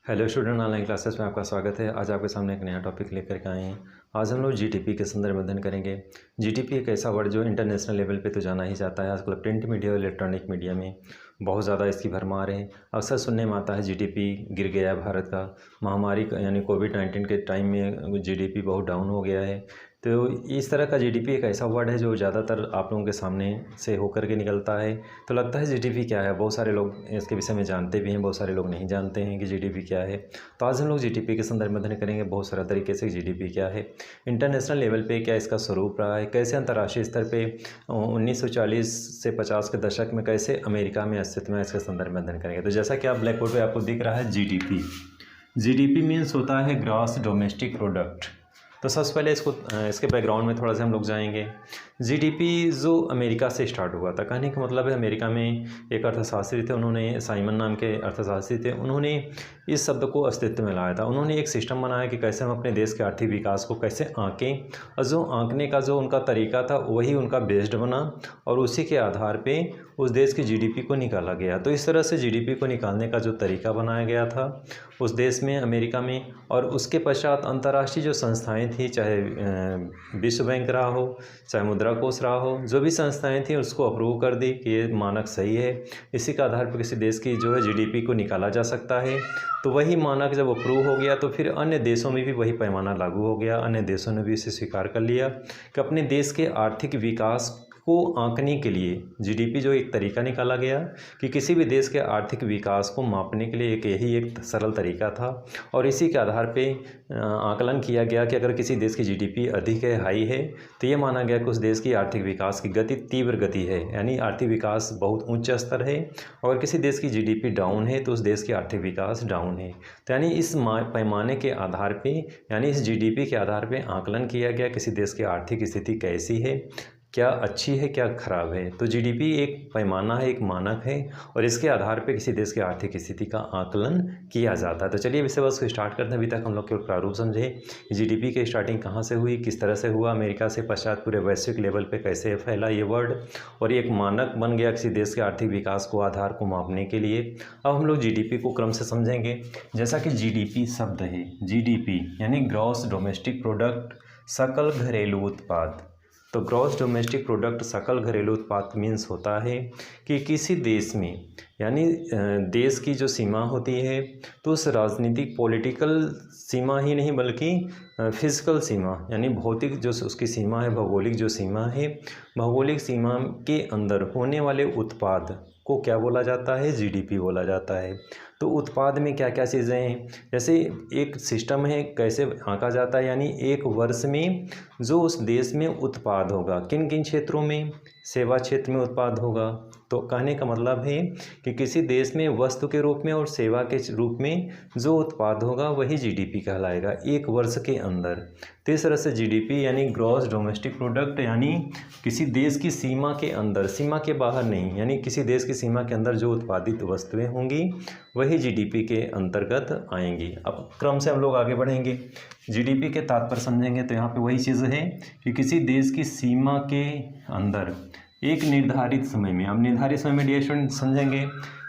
Hello student, online classes में आपका स्वागत है। आज आपके सामने एक नया टॉपिक लेकर के आए हैं। आज हम लोग जीडीपी के संदर्भ में अध्ययन करेंगे। जीडीपी एक ऐसा वर्ड जो इंटरनेशनल लेवल पे तो जाना ही जाता है। आजकल प्रिंट मीडिया और इलेक्ट्रॉनिक मीडिया में बहुत ज़्यादा इसकी भरमार है। अक्सर सुनने में आता है जीडीपी गिर गया है भारत का, महामारी यानी कोविड-19 के टाइम में जीडीपी बहुत डाउन हो गया है। तो इस तरह का जीडीपी एक ऐसा वर्ड है जो ज़्यादातर आप लोगों के सामने से होकर के निकलता है। तो लगता है जीडीपी क्या है, बहुत सारे लोग इसके विषय में जानते भी हैं, बहुत सारे लोग नहीं जानते हैं कि जीडीपी क्या है। तो आज हम लोग जीडीपी के संदर्भ में अध्ययन करेंगे बहुत सारा तरीके से जीडीपी क्या है, इंटरनेशनल लेवल पे क्या इसका स्वरूप रहा है, कैसे अंतर्राष्ट्रीय स्तर पे 1940 से 50 के दशक में कैसे अमेरिका में अस्तित्व में इसके संदर्भ में अध्ययन करेंगे। तो जैसा कि आप ब्लैक बोर्ड पर आपको दिख रहा है जीडीपी मीन्स होता है ग्रॉस डोमेस्टिक प्रोडक्ट। तो सबसे पहले इसके बैकग्राउंड में थोड़ा सा हम लोग जाएंगे। जीडीपी जो अमेरिका से स्टार्ट हुआ था, कहने का मतलब है अमेरिका में एक अर्थशास्त्री थे, उन्होंने साइमन नाम के अर्थशास्त्री थे, उन्होंने इस शब्द को अस्तित्व में लाया था। उन्होंने एक सिस्टम बनाया कि कैसे हम अपने देश के आर्थिक विकास को कैसे आंकें, और जो आंकने का जो उनका तरीका था वही उनका बेस्ड बना और उसी के आधार पे उस देश की जीडीपी को निकाला गया। तो इस तरह से जीडीपी को निकालने का जो तरीका बनाया गया था उस देश में, अमेरिका में, और उसके पश्चात अंतर्राष्ट्रीय जो संस्थाएं थी, चाहे विश्व बैंक रहा हो, चाहे मुद्रा कोष रहा हो, जो भी संस्थाएं थी उसको अप्रूव कर दी कि ये मानक सही है, इसी के आधार पर किसी देश की जो है जीडीपी को निकाला जा सकता है। तो वही मानक जब अप्रूव हो गया तो फिर अन्य देशों में भी वही पैमाना लागू हो गया। अन्य देशों ने भी इसे स्वीकार कर लिया कि अपने देश के आर्थिक विकास को आंकने के लिए जीडीपी जो एक तरीका निकाला गया कि किसी भी देश के आर्थिक विकास को मापने के लिए एक सरल तरीका था, और इसी के आधार पे आकलन किया गया कि अगर किसी देश की जीडीपी अधिक है, हाई है, तो ये माना गया कि उस देश की आर्थिक विकास की गति तीव्र गति है, यानी आर्थिक विकास बहुत उच्च स्तर है। और किसी देश की जीडीपी डाउन है तो उस देश की आर्थिक विकास डाउन है। तो यानी इस पैमाने के आधार पे, यानी इस जीडीपी के आधार पे आकलन किया गया किसी देश की आर्थिक स्थिति कैसी है, क्या अच्छी है क्या खराब है। तो जीडीपी एक पैमाना है, एक मानक है, और इसके आधार पे किसी देश की आर्थिक स्थिति का आकलन किया जाता है। तो चलिए विषय वस्तु को स्टार्ट करते हैं। अभी तक हम लोग केवल प्रारूप समझे कि जीडीपी की स्टार्टिंग कहाँ से हुई, किस तरह से हुआ, अमेरिका से पश्चात पूरे वैश्विक लेवल पे कैसे फैला ये वर्ड, और ये एक मानक बन गया किसी देश के आर्थिक विकास को आधार को मापने के लिए। अब हम लोग जीडीपी को क्रम से समझेंगे। जैसा कि जीडीपी शब्द है, जीडीपी यानी ग्रॉस डोमेस्टिक प्रोडक्ट, सकल घरेलू उत्पाद। तो ग्रॉस डोमेस्टिक प्रोडक्ट, सकल घरेलू उत्पाद मीन्स होता है कि किसी देश में, यानी देश की जो सीमा होती है तो उस राजनीतिक पॉलिटिकल सीमा ही नहीं बल्कि फिजिकल सीमा, यानी भौतिक जो उसकी सीमा है, भौगोलिक जो सीमा है, भौगोलिक सीमा के अंदर होने वाले उत्पाद को क्या बोला जाता है, जीडीपी बोला जाता है। तो उत्पाद में क्या क्या चीज़ें हैं, जैसे एक सिस्टम है कैसे आंका जाता है, यानी एक वर्ष में जो उस देश में उत्पाद होगा, किन किन क्षेत्रों में, सेवा क्षेत्र में उत्पाद होगा। तो कहने का मतलब है कि किसी देश में वस्तु के रूप में और सेवा के रूप में जो उत्पाद होगा वही जीडीपी कहलाएगा एक वर्ष के अंदर। तो इस तरह से जीडीपी यानी ग्रॉस डोमेस्टिक प्रोडक्ट, यानी किसी देश की सीमा के अंदर, सीमा के बाहर नहीं, यानी किसी देश की सीमा के अंदर जो उत्पादित वस्तुएं होंगी वही जीडीपी के अंतर्गत आएंगी। अब क्रम से हम लोग आगे बढ़ेंगे, जीडीपी के तात्पर्य समझेंगे। तो यहाँ पे वही चीज़ है कि किसी देश की सीमा के अंदर एक निर्धारित समय में, अब निर्धारित समय में डिएशन समझेंगे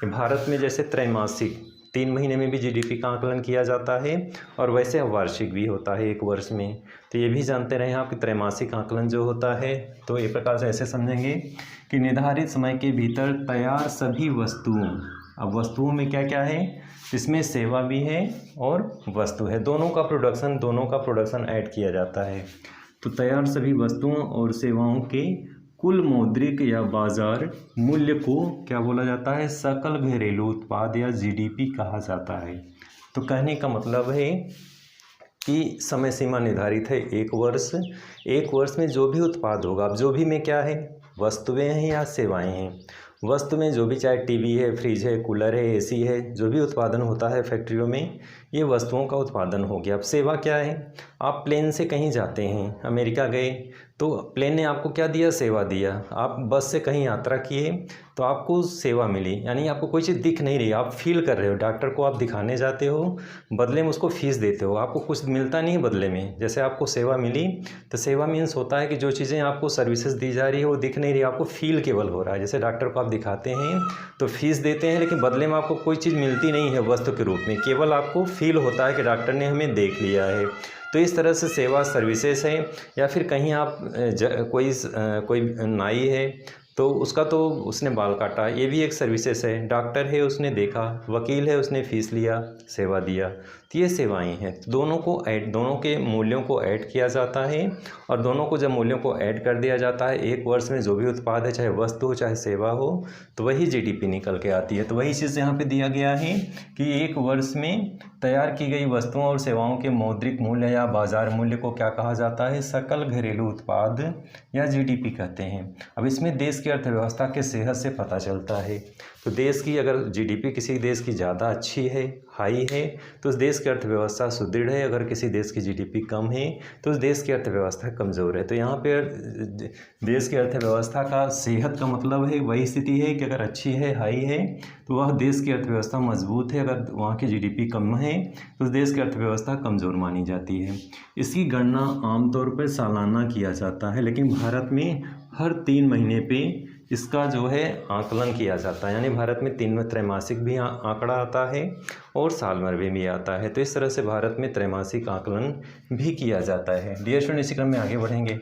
कि भारत में जैसे त्रैमासिक 3 महीने में भी जीडीपी का आकलन किया जाता है, और वैसे वार्षिक भी होता है एक वर्ष में। तो ये भी जानते रहे आप कि त्रैमासिक आकलन जो होता है, तो एक प्रकार से ऐसे समझेंगे कि निर्धारित समय के भीतर तैयार सभी वस्तुओं, अब वस्तुओं में क्या क्या है, इसमें सेवा भी है और वस्तु है, दोनों का प्रोडक्शन ऐड किया जाता है। तो तैयार सभी वस्तुओं और सेवाओं के कुल मौद्रिक या बाजार मूल्य को क्या बोला जाता है, सकल घरेलू उत्पाद या जीडीपी कहा जाता है। तो कहने का मतलब है कि समय सीमा निर्धारित है एक वर्ष में जो भी उत्पाद होगा, अब जो भी में क्या है, वस्तुएं हैं या सेवाएं हैं। वस्तु में जो भी, चाहे टीवी है, फ्रिज है, कूलर है, एसी है, जो भी उत्पादन होता है फैक्ट्रियों में, ये वस्तुओं का उत्पादन हो गया। अब सेवा क्या है, आप प्लेन से कहीं जाते हैं, अमेरिका गए तो प्लेन ने आपको क्या दिया, सेवा दिया। आप बस से कहीं यात्रा किए तो आपको सेवा मिली, यानी आपको कोई चीज़ दिख नहीं रही, आप फील कर रहे हो। डॉक्टर को आप दिखाने जाते हो, बदले में उसको फीस देते हो, आपको कुछ मिलता नहीं है बदले में। जैसे आपको सेवा मिली, तो सेवा मीन्स होता है कि जो चीज़ें आपको सर्विसेज दी जा रही है वो दिख नहीं रही, आपको फील केवल हो रहा है। जैसे डॉक्टर को आप दिखाते हैं तो फीस देते हैं, लेकिन बदले में आपको कोई चीज़ मिलती नहीं है वस्तु के रूप में, केवल आपको फील होता है कि डॉक्टर ने हमें देख लिया है। तो इस तरह से सेवा सर्विसेज है। या फिर कहीं आप कोई नाई है तो उसका तो उसने बाल काटा, ये भी एक सर्विसेज है। डॉक्टर है, उसने देखा। वकील है, उसने फीस लिया, सेवा दिया। तो ये सेवाएं हैं। दोनों के मूल्यों को ऐड किया जाता है, और दोनों को जब मूल्यों को ऐड कर दिया जाता है, एक वर्ष में जो भी उत्पाद है, चाहे वस्तु हो चाहे सेवा हो, तो वही जीडीपी निकल के आती है। तो वही चीज़ यहाँ पे दिया गया है कि एक वर्ष में तैयार की गई वस्तुओं और सेवाओं के मौद्रिक मूल्य या बाजार मूल्य को क्या कहा जाता है, सकल घरेलू उत्पाद या जीडीपी कहते हैं। अब इसमें देश की अर्थव्यवस्था के सेहत से पता चलता है। तो देश की अगर जीडीपी किसी देश की ज़्यादा अच्छी है, हाई है, तो उस देश की अर्थव्यवस्था सुदृढ़ है। अगर किसी देश की जीडीपी कम है तो उस देश की अर्थव्यवस्था कमज़ोर है। तो यहाँ पे देश की अर्थव्यवस्था का सेहत का मतलब है वही स्थिति है कि अगर अच्छी है, हाई है, तो वह देश की अर्थव्यवस्था मजबूत है। अगर वहाँ की जीडीपी कम है तो उस देश की अर्थव्यवस्था कमज़ोर मानी जाती है। इसकी गणना आमतौर पर सालाना किया जाता है, लेकिन भारत में हर 3 महीने पे इसका जो है आकलन किया जाता है। यानी भारत में 3 त्रैमासिक भी आंकड़ा आता है और साल भर में भी आता है। तो इस तरह से भारत में त्रैमासिक आकलन भी किया जाता है। डियर स्टूडेंट, इसी क्रम में आगे बढ़ेंगे।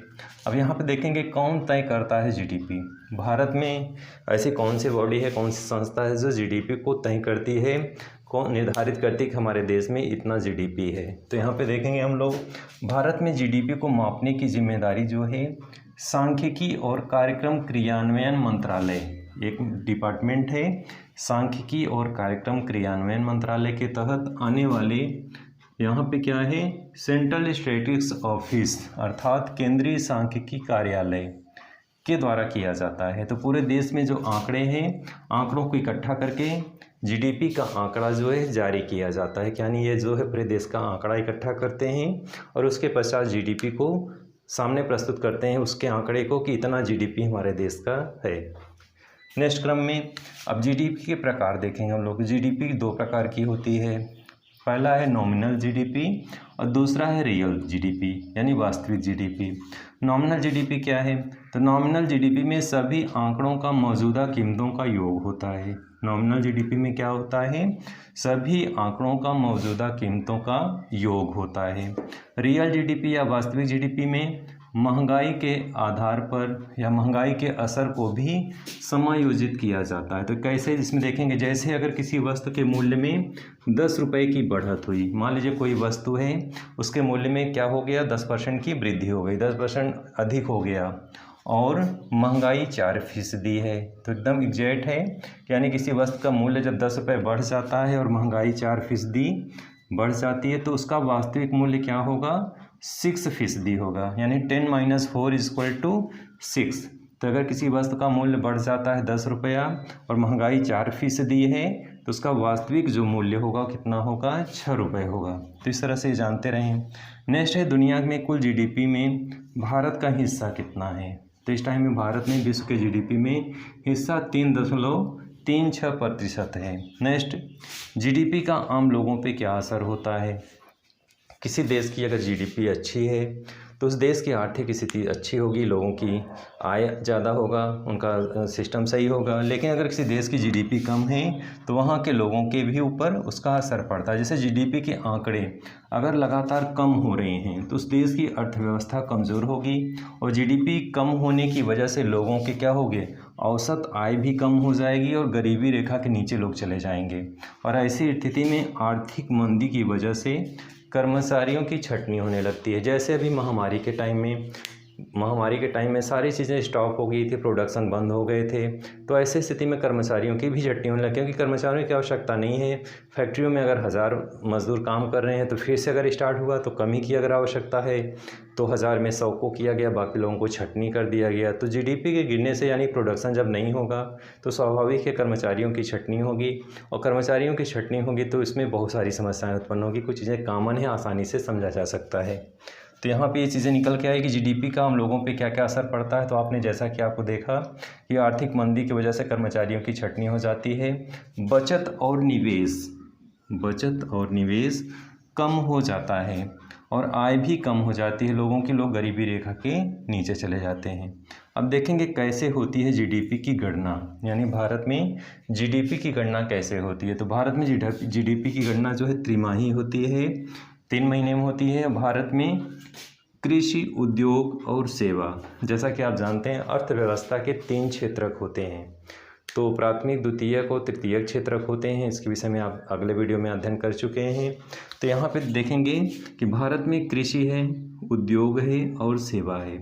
अब यहाँ पे देखेंगे कौन तय करता है जीडीपी। भारत में ऐसी कौन सी बॉडी है, कौन सी संस्था है जो जीडीपी को तय करती है, कौन निर्धारित करती है कि हमारे देश में इतना जीडीपी है। तो यहाँ पे देखेंगे हम लोग, भारत में जीडीपी को मापने की जिम्मेदारी जो है सांख्यिकी और कार्यक्रम क्रियान्वयन मंत्रालय, एक डिपार्टमेंट है सांख्यिकी और कार्यक्रम क्रियान्वयन मंत्रालय के तहत आने वाले, यहाँ पे क्या है, सेंट्रल स्टैटिस्टिक्स ऑफिस अर्थात केंद्रीय सांख्यिकी कार्यालय के द्वारा किया जाता है। तो पूरे देश में जो आंकड़े हैं, आंकड़ों को इकट्ठा करके जीडीपी का आंकड़ा जो है जारी किया जाता है। यानी ये जो है पूरे देश का आंकड़ा इकट्ठा करते हैं और उसके पश्चात जीडीपी को सामने प्रस्तुत करते हैं, उसके आंकड़े को कि इतना जीडीपी हमारे देश का है। नेक्स्ट क्रम में अब जीडीपी के प्रकार देखेंगे हम लोग। जीडीपी 2 प्रकार की होती है। पहला है नॉमिनल जीडीपी और दूसरा है रियल जीडीपी, यानी वास्तविक जीडीपी। नॉमिनल जीडीपी क्या है? तो नॉमिनल जीडीपी में सभी आंकड़ों का मौजूदा कीमतों का योग होता है। नॉमिनल जीडीपी में क्या होता है? सभी आंकड़ों का मौजूदा कीमतों का योग होता है। रियल जीडीपी या वास्तविक जीडीपी में महंगाई के आधार पर या महंगाई के असर को भी समायोजित किया जाता है। तो कैसे इसमें देखेंगे, जैसे अगर किसी वस्तु के मूल्य में 10 रुपये की बढ़त हुई, मान लीजिए कोई वस्तु है, उसके मूल्य में क्या हो गया, 10% की वृद्धि हो गई, 10% अधिक हो गया, और महंगाई 4% है। तो एकदम एग्जैक्ट है, यानी किसी वस्तु का मूल्य जब 10 रुपये बढ़ जाता है और महंगाई 4% बढ़ जाती है, तो उसका वास्तविक मूल्य क्या होगा, 6% होगा। यानी 10 - 4 = 6। तो अगर किसी वस्तु का मूल्य बढ़ जाता है 10 रुपया और महंगाई 4% है, तो उसका वास्तविक जो मूल्य होगा कितना होगा, 6 रुपये होगा। तो इस तरह से जानते रहें। नेक्स्ट है दुनिया में कुल जीडीपी में भारत का हिस्सा कितना है। तो इस टाइम में भारत में विश्व के जीडीपी में हिस्सा 3.36% है। नेक्स्ट, जीडीपी का आम लोगों पे क्या असर होता है। किसी देश की अगर जीडीपी अच्छी है तो उस देश की आर्थिक स्थिति अच्छी होगी, लोगों की आय ज़्यादा होगा, उनका सिस्टम सही होगा। लेकिन अगर किसी देश की जीडीपी कम है तो वहाँ के लोगों के भी ऊपर उसका असर पड़ता है। जैसे जीडीपी के आंकड़े अगर लगातार कम हो रहे हैं तो उस देश की अर्थव्यवस्था कमज़ोर होगी, और जीडीपी कम होने की वजह से लोगों के क्या होंगे, औसत आय भी कम हो जाएगी और गरीबी रेखा के नीचे लोग चले जाएंगे। और ऐसी स्थिति में आर्थिक मंदी की वजह से कर्मचारियों की छटनी होने लगती है। जैसे अभी महामारी के टाइम में सारी चीज़ें स्टॉप हो गई थी, प्रोडक्शन बंद हो गए थे, तो ऐसी स्थिति में कर्मचारियों की भी छटनी होने लगी, क्योंकि कर्मचारियों की आवश्यकता नहीं है। फैक्ट्रियों में अगर 1000 मजदूर काम कर रहे हैं तो फिर से अगर स्टार्ट हुआ तो कमी की अगर आवश्यकता है तो 1000 में 100 को किया गया, बाकी लोगों को छटनी कर दिया गया। तो जीडीपी के गिरने से यानी प्रोडक्शन जब नहीं होगा तो स्वाभाविक है कर्मचारियों की छटनी होगी, और कर्मचारियों की छटनी होगी तो इसमें बहुत सारी समस्याएं उत्पन्न होगी। कुछ चीज़ें कॉमन है, आसानी से समझा जा सकता है। तो यहाँ पे ये चीज़ें निकल के आई कि जीडीपी का हम लोगों पे क्या क्या असर पड़ता है। तो आपने जैसा कि आपको देखा कि आर्थिक मंदी की वजह से कर्मचारियों की छंटनी हो जाती है, बचत और निवेश कम हो जाता है और आय भी कम हो जाती है लोगों की, लोग गरीबी रेखा के नीचे चले जाते हैं। अब देखेंगे कैसे होती है जीडीपी की गणना, यानी भारत में जीडीपी की गणना कैसे होती है। तो भारत में जीडीपी की गणना जो है त्रिमाही होती है, 3 महीने में होती है। भारत में कृषि, उद्योग और सेवा, जैसा कि आप जानते हैं अर्थव्यवस्था के 3 क्षेत्रक होते हैं। तो प्राथमिक, द्वितीयक और तृतीयक क्षेत्रक होते हैं। इसके विषय में आप अगले वीडियो में अध्ययन कर चुके हैं। तो यहाँ पे देखेंगे कि भारत में कृषि है, उद्योग है और सेवा है,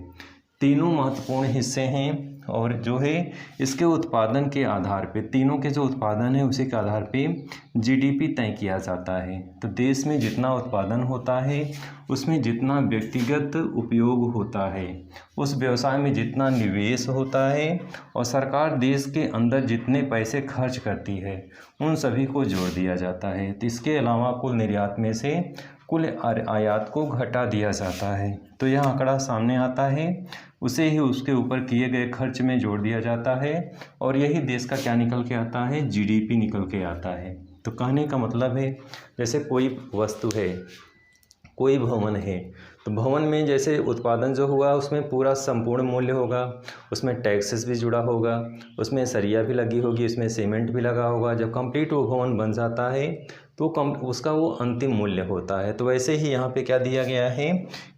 तीनों महत्वपूर्ण हिस्से हैं। और जो है इसके उत्पादन के आधार पे, तीनों के जो उत्पादन है उसी के आधार पे जीडीपी तय किया जाता है। तो देश में जितना उत्पादन होता है उसमें जितना व्यक्तिगत उपयोग होता है, उस व्यवसाय में जितना निवेश होता है और सरकार देश के अंदर जितने पैसे खर्च करती है उन सभी को जोड़ दिया जाता है। तो इसके अलावा कुल निर्यात में से कुल आयात को घटा दिया जाता है। तो यह आंकड़ा सामने आता है, उसे ही उसके ऊपर किए गए खर्च में जोड़ दिया जाता है और यही देश का क्या निकल के आता है, जीडीपी निकल के आता है। तो कहने का मतलब है जैसे कोई वस्तु है, कोई भवन है, तो भवन में जैसे उत्पादन जो हुआ उसमें पूरा संपूर्ण मूल्य होगा, उसमें टैक्सेस भी जुड़ा होगा, उसमें सरिया भी लगी होगी, उसमें सीमेंट भी लगा होगा। जब कंप्लीट वो भवन बन जाता है तो उसका वो अंतिम मूल्य होता है। तो वैसे ही यहाँ पे क्या दिया गया है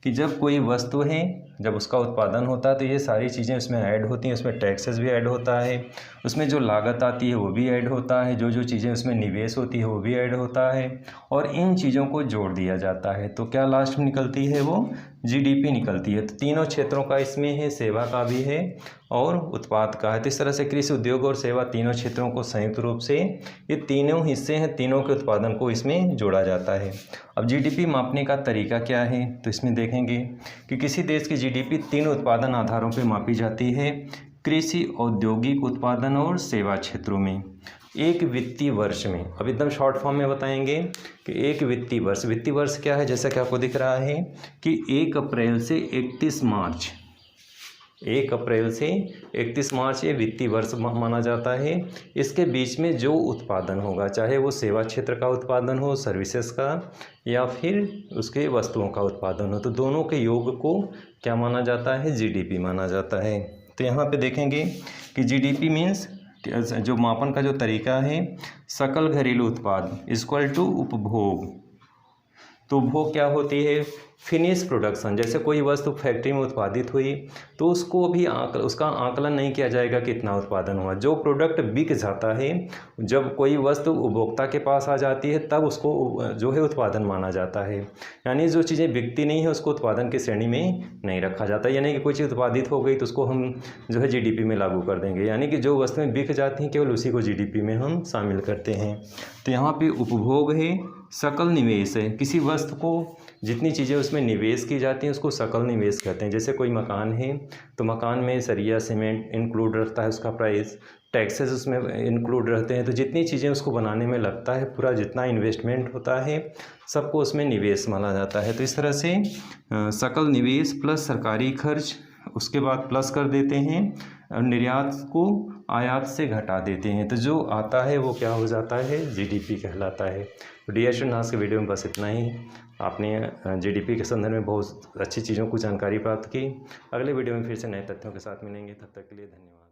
कि जब कोई वस्तु है, जब उसका उत्पादन होता है तो ये सारी चीज़ें उसमें ऐड होती हैं, उसमें टैक्सेस भी ऐड होता है, उसमें जो लागत आती है वो भी ऐड होता है, जो चीज़ें उसमें निवेश होती है वो भी ऐड होता है और इन चीज़ों को जोड़ दिया जाता है। तो क्या लास्ट में निकलती है, वो जीडीपी निकलती है। तो तीनों क्षेत्रों का इसमें है, सेवा का भी है और उत्पाद का है। तो इस तरह से कृषि, उद्योग और सेवा तीनों क्षेत्रों को संयुक्त रूप से ये तीनों हिस्से हैं, तीनों के उत्पादन को इसमें जोड़ा जाता है। अब जीडीपी मापने का तरीका क्या है, तो इसमें देखेंगे कि किसी देश की जीडीपी 3 उत्पादन आधारों पर मापी जाती है, कृषि, औद्योगिक उत्पादन और सेवा क्षेत्रों में। एक वित्तीय वर्ष में, अब एकदम शॉर्ट फॉर्म में बताएंगे कि एक वित्तीय वर्ष क्या है, जैसा कि आपको दिख रहा है कि 1 अप्रैल से 31 मार्च ये वित्तीय वर्ष माना जाता है। इसके बीच में जो उत्पादन होगा, चाहे वो सेवा क्षेत्र का उत्पादन हो, सर्विसेज का, या फिर उसके वस्तुओं का उत्पादन हो, तो दोनों के योग को क्या माना जाता है, जीडीपी माना जाता है। तो यहाँ पे देखेंगे कि जीडीपी मीन्स जो मापन का जो तरीका है, सकल घरेलू उत्पाद इक्वल टू उपभोग। तो उपभोग क्या होती है, फिनिश प्रोडक्शन। जैसे कोई वस्तु फैक्ट्री में उत्पादित हुई तो उसको भी उसका आकलन नहीं किया जाएगा कितना उत्पादन हुआ। जो प्रोडक्ट बिक जाता है, जब कोई वस्तु उपभोक्ता के पास आ जाती है तब उसको जो है उत्पादन माना जाता है। यानी जो चीज़ें बिकती नहीं है उसको उत्पादन की श्रेणी में नहीं रखा जाता। यानी कि कोई चीज़ उत्पादित हो गई तो उसको हम जो है जीडीपी में लागू कर देंगे, यानी कि जो वस्तुएं बिक जाती हैं केवल उसी को जीडीपी में हम शामिल करते हैं। तो यहाँ पे उपभोग है, सकल निवेश है, किसी वस्तु को जितनी चीज़ें उसमें निवेश की जाती हैं उसको सकल निवेश कहते हैं। जैसे कोई मकान है तो मकान में सरिया, सीमेंट इंक्लूड रहता है, उसका प्राइस, टैक्सेस उसमें इंक्लूड रहते हैं। तो जितनी चीज़ें उसको बनाने में लगता है, पूरा जितना इन्वेस्टमेंट होता है सबको उसमें निवेश माना जाता है। तो इस तरह से सकल निवेश प्लस सरकारी खर्च, उसके बाद प्लस कर देते हैं और निर्यात को आयात से घटा देते हैं, तो जो आता है वो क्या हो जाता है, जीडीपी कहलाता है। तो डियर स्टूडेंट, आज के वीडियो में बस इतना ही। आपने जीडीपी के संदर्भ में बहुत अच्छी चीज़ों को जानकारी प्राप्त की। अगले वीडियो में फिर से नए तथ्यों के साथ मिलेंगे, तब तक के लिए धन्यवाद।